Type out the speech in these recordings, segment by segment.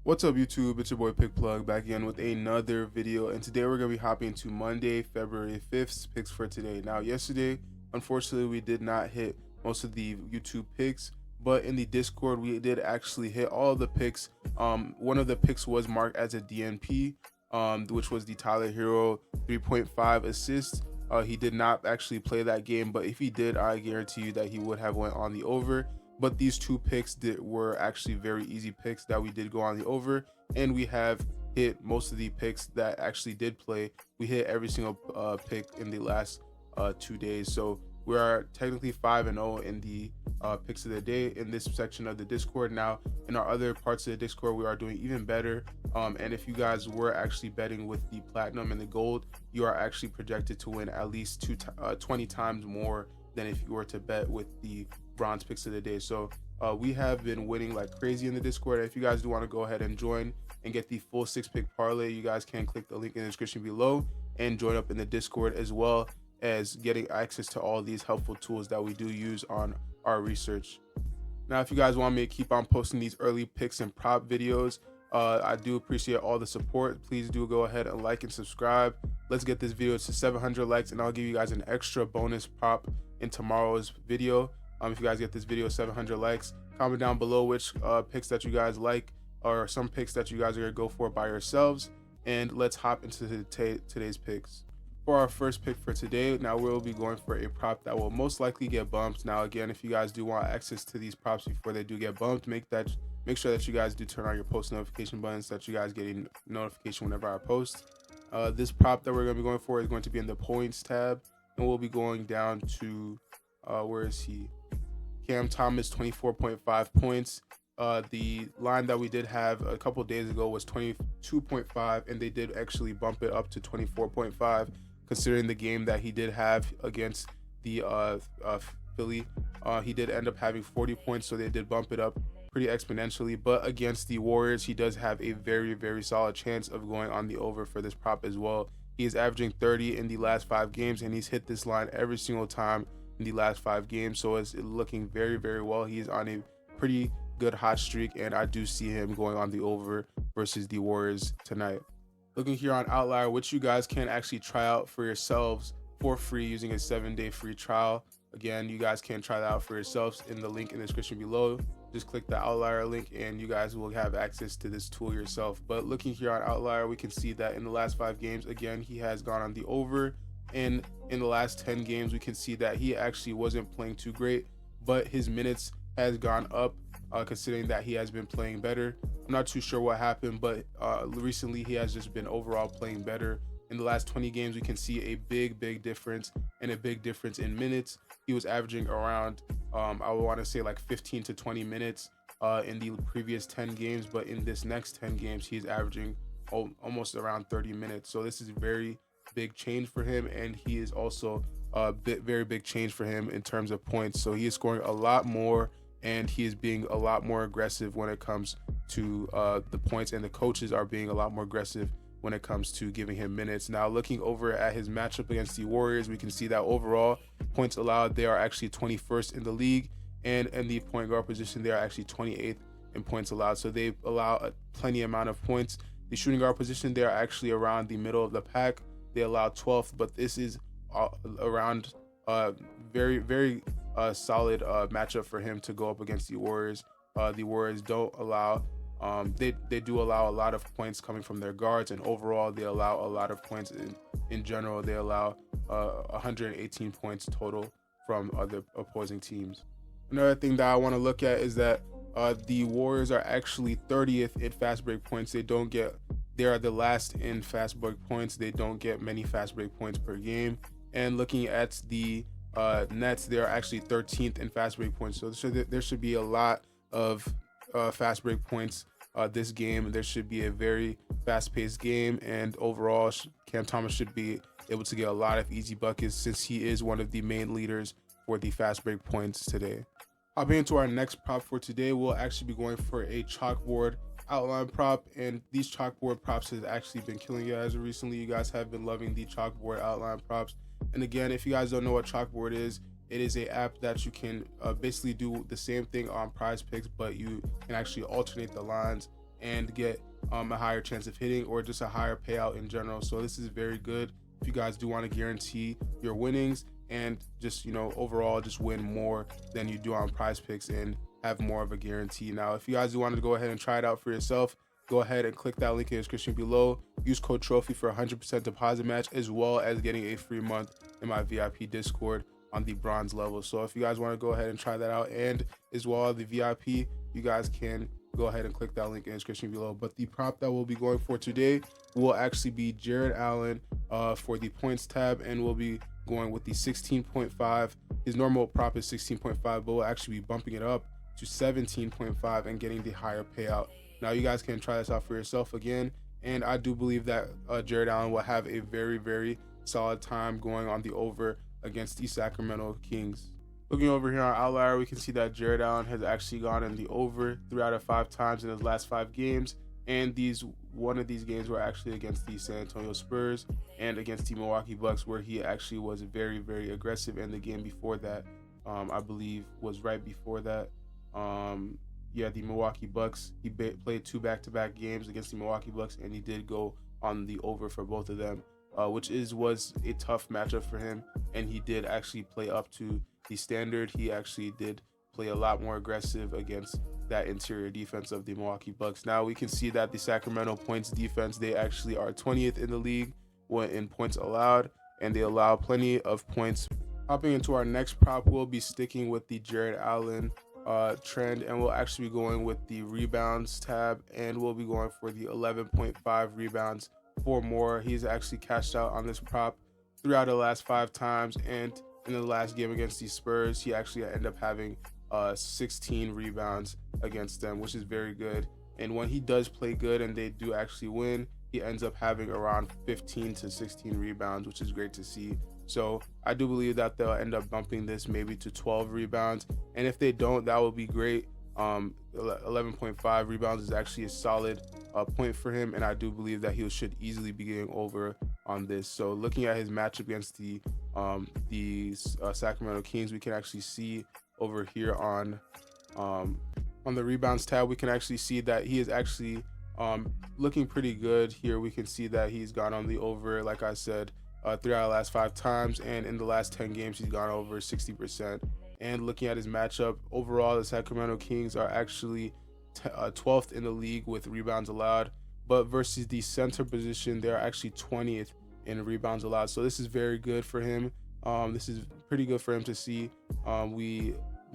What's up YouTube, it's your boy Pick Plug back again with another video, and today we're going to be hopping to Monday, February 5th picks for today. Now yesterday, unfortunately we did not hit most of the YouTube picks, but in the Discord we did actually hit all of the picks. One of the picks was marked as a DNP, which was the Tyler Hero 3.5 assists. He did not actually play that game, but if he did, I guarantee you that he would have went on the over. But these two picks were actually very easy picks that we did go on the over, and we have hit most of the picks that actually did play. We hit every single pick in the last 2 days, so we are technically 5-0 in the picks of the day in this section of the Discord. Now in our other parts of the Discord we are doing even better, and if you guys were actually betting with the platinum and the gold, you are actually projected to win at least 20 times more than if you were to bet with the bronze picks of the day. So we have been winning like crazy in the Discord. If you guys do want to go ahead and join and get the full 6-pick parlay, you guys can click the link in the description below and join up in the Discord, as well as getting access to all these helpful tools that we do use on our research. Now if you guys want me to keep on posting these early picks and prop videos, I do appreciate all the support. Please do go ahead and like and subscribe. Let's get this video to 700 likes and I'll give you guys an extra bonus prop in tomorrow's video. If you guys get this video 700 likes, comment down below which picks that you guys like, or some picks that you guys are gonna go for by yourselves, and let's hop into today's picks. For our first pick for today, now we'll be going for a prop that will most likely get bumped. Now again, if you guys do want access to these props before they do get bumped, make sure that you guys do turn on your post notification buttons so that you guys get a notification whenever I post. This prop that we're going to be going for is going to be in the points tab, and we'll be going down to where is he? Cam Thomas, 24.5 points. The line that we did have a couple days ago was 22.5, and they did actually bump it up to 24.5, considering the game that he did have against the Philly. He did end up having 40 points, so they did bump it up pretty exponentially. But against the Warriors, he does have a very, very solid chance of going on the over for this prop as well. He is averaging 30 in the last 5 games, and he's hit this line every single time in the last 5 games, so it's looking very, very well. He's on a pretty good hot streak, and I do see him going on the over versus the Warriors tonight. Looking here on Outlier, which you guys can actually try out for yourselves for free using a 7-day free trial. Again, you guys can try that out for yourselves in the link in the description below. Just click the Outlier link and you guys will have access to this tool yourself. But looking here on Outlier, we can see that in the last 5 games, again, he has gone on the over. And in the last 10 games, we can see that he actually wasn't playing too great, but his minutes has gone up, considering that he has been playing better. I'm not too sure what happened, but recently he has just been overall playing better. In the last 20 games, we can see a big difference, and a big difference in minutes. He was averaging around, I would want to say like 15 to 20 minutes in the previous 10 games, but in this next 10 games, he's averaging almost around 30 minutes. So this is very big change for him, and he is also a very big change for him in terms of points. So he is scoring a lot more, and he is being a lot more aggressive when it comes to the points, and the coaches are being a lot more aggressive when it comes to giving him minutes. Now looking over at his matchup against the Warriors, we can see that overall points allowed, they are actually 21st in the league, and in the point guard position they are actually 28th in points allowed, so they allow a plenty amount of points. The shooting guard position, they are actually around the middle of the pack. They allow 12th, but this is around very solid matchup for him to go up against the Warriors. The Warriors don't allow, they do allow a lot of points coming from their guards, and overall they allow a lot of points in general. They allow 118 points total from other opposing teams. Another thing that I want to look at is that the Warriors are actually 30th in fast break points. They are the last in fast break points. They don't get many fast break points per game. And looking at the Nets, they are actually 13th in fast break points. So there should be a lot of fast break points this game. There should be a very fast-paced game, and overall Cam Thomas should be able to get a lot of easy buckets, since he is one of the main leaders for the fast break points today. Hopping into our next prop for today, we'll actually be going for a chalkboard outline prop, and these chalkboard props has actually been killing you guys recently. You guys have been loving the chalkboard outline props. And again, if you guys don't know what chalkboard is, it is a app that you can basically do the same thing on Prizepicks, but you can actually alternate the lines and get a higher chance of hitting or just a higher payout in general. So this is very good if you guys do want to guarantee your winnings and just, you know, overall just win more than you do on Prizepicks and have more of a guarantee. Now, if you guys do want to go ahead and try it out for yourself, go ahead and click that link in the description below. Use code TROPHY for 100% deposit match, as well as getting a free month in my VIP Discord on the bronze level. So if you guys want to go ahead and try that out, and as well the VIP, you guys can go ahead and click that link in the description below. But the prop that we'll be going for today will actually be Jared Allen for the points tab, and we'll be going with the 16.5. His normal prop is 16.5, but we'll actually be bumping it up to 17.5 and getting the higher payout. Now you guys can try this out for yourself again, and I do believe that Jared Allen will have a very solid time going on the over against the Sacramento Kings. Looking over here on Outlier, we can see that Jared Allen has actually gone in the over 3 out of 5 times in his last 5 games, and one of these games were actually against the San Antonio Spurs and against the Milwaukee Bucks, where he actually was very aggressive. And the game before that, I believe was right before that, yeah, the Milwaukee Bucks, he played 2 back-to-back games against the Milwaukee Bucks, and he did go on the over for both of them, which was a tough matchup for him, and he did actually play up to the standard. He actually did play a lot more aggressive against that interior defense of the Milwaukee Bucks. Now we can see that the Sacramento points defense, they actually are 20th in the league in points allowed, and they allow plenty of points. Hopping into our next prop, we'll be sticking with the Jared Allen trend, and we'll actually be going with the rebounds tab, and we'll be going for the 11.5 rebounds for more. He's actually cashed out on this prop 3 out of the last 5 times, and in the last game against the Spurs, he actually ended up having 16 rebounds against them, which is very good. And when he does play good and they do actually win, he ends up having around 15 to 16 rebounds, which is great to see. So I do believe that they'll end up bumping this maybe to 12 rebounds, and if they don't, that would be great. 11.5 rebounds is actually a solid point for him, and I do believe that he should easily be getting over on this. So looking at his matchup against the Sacramento Kings, we can actually see over here on the rebounds tab, we can actually see that he is actually looking pretty good here. We can see that he's gone on the over, like I said, 3 out of the last 5 times, and in the last 10 games he's gone over 60%. And looking at his matchup overall, the Sacramento Kings are actually 12th in the league with rebounds allowed, but versus the center position, they're actually 20th in rebounds allowed. So this is very good for him. This is pretty good for him to see. We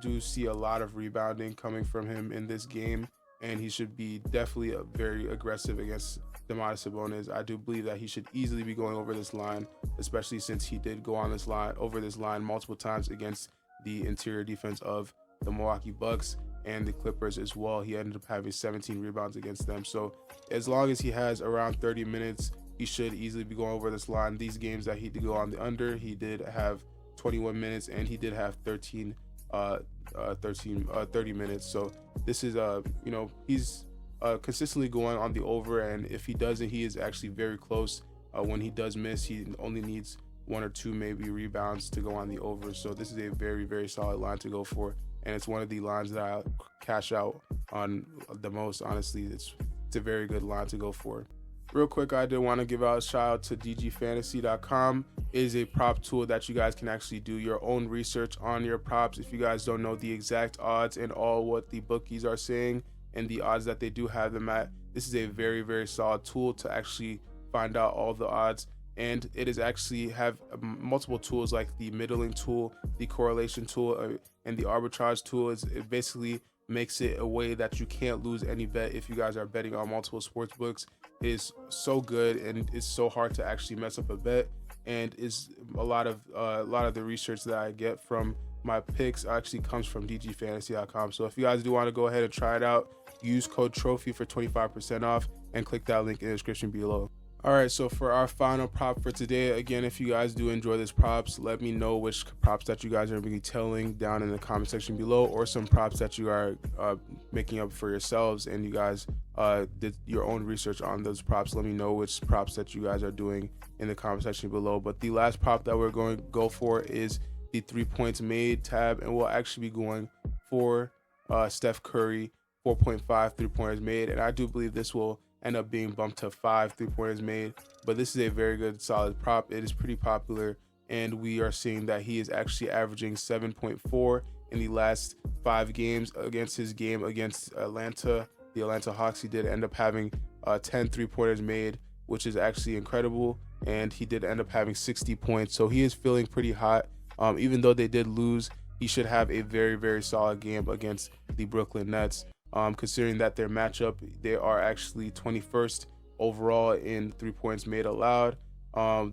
do see a lot of rebounding coming from him in this game, and he should be definitely very aggressive against Domantas Sabonis. I do believe that he should easily be going over this line, especially since he did go on this line multiple times against the interior defense of the Milwaukee Bucks and the Clippers as well. He ended up having 17 rebounds against them. So as long as he has around 30 minutes, he should easily be going over this line. These games that he did go on the under, he did have 21 minutes, and he did have 30 minutes. So this is you know, he's consistently going on the over, and if he doesn't, he is actually very close. When he does miss, he only needs 1 or 2 maybe rebounds to go on the over. So this is a very solid line to go for, and it's one of the lines that I cash out on the most. Honestly, it's a very good line to go for. Real quick, I did want to give out a shout out to dgfantasy.com. It is a prop tool that you guys can actually do your own research on your props. If you guys don't know the exact odds and all what the bookies are saying and the odds that they do have them at, this is a very solid tool to actually find out all the odds. And it is actually have multiple tools like the middling tool, the correlation tool, and the arbitrage tool. It basically makes it a way that you can't lose any bet if you guys are betting on multiple sports books. It is so good, and it's so hard to actually mess up a bet, and is a lot of the research that I get from my picks actually comes from dgfantasy.com. So if you guys do want to go ahead and try it out, use code TROPHY for 25% off and click that link in the description below. All right, so for our final prop for today, again, if you guys do enjoy this props, let me know which props that you guys are really telling down in the comment section below, or some props that you are making up for yourselves and you guys did your own research on those props. Let me know which props that you guys are doing in the comment section below. But the last prop that we're going to go for is the 3 points made tab, and we'll actually be going for Steph Curry 4.5 3-pointers made, and I do believe this will end up being bumped to 5 3-pointers made. But this is a very good solid prop. It is pretty popular, and we are seeing that he is actually averaging 7.4 in the last 5 games. Against his game against Atlanta, the Atlanta Hawks, he did end up having 10 3-pointers made, which is actually incredible, and he did end up having 60 points. So he is feeling pretty hot. Even though they did lose, he should have a very, very solid game against the Brooklyn Nets. Considering that their matchup, they are actually 21st overall in 3-points made allowed.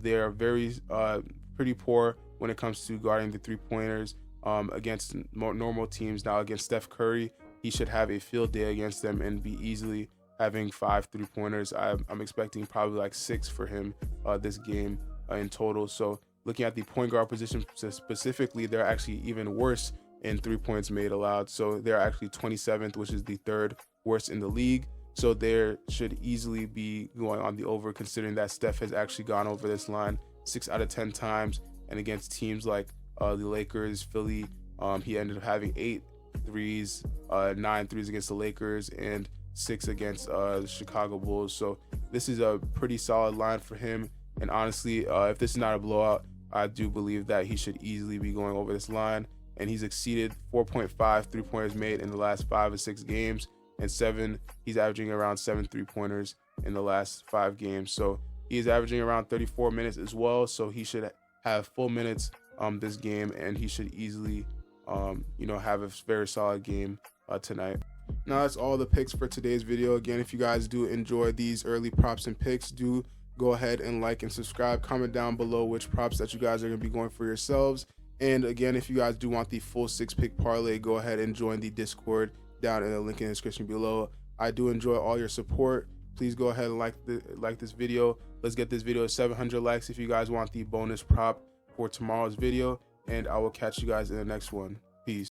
They are very pretty poor when it comes to guarding the 3-pointers against more normal teams. Now against Steph Curry, he should have a field day against them and be easily having 5 3-pointers. I'm expecting probably like 6 for him this game in total. So looking at the point guard position specifically, they're actually even worse in 3-points made allowed. So they're actually 27th, which is the 3rd worst in the league. So they should easily be going on the over, considering that Steph has actually gone over this line 6 out of 10 times. And against teams like the Lakers, Philly, he ended up having 8 threes, 9 threes against the Lakers, and 6 against the Chicago Bulls. So this is a pretty solid line for him. And honestly, if this is not a blowout, I do believe that he should easily be going over this line. And he's exceeded 4.5 3-pointers made in the last 5 or 6 games, and he's averaging around 7 3-pointers in the last 5 games. So he is averaging around 34 minutes as well. So he should have full minutes this game, and he should easily have a very solid game tonight. Now that's all the picks for today's video. Again, if you guys do enjoy these early props and picks, do go ahead and like and subscribe. Comment down below which props that you guys are going to be going for yourselves. And again, if you guys do want the full 6-pick parlay, go ahead and join the Discord down in the link in the description below. I do enjoy all your support. Please go ahead and like this video. Let's get this video to 700 likes if you guys want the bonus prop for tomorrow's video. And I will catch you guys in the next one. Peace.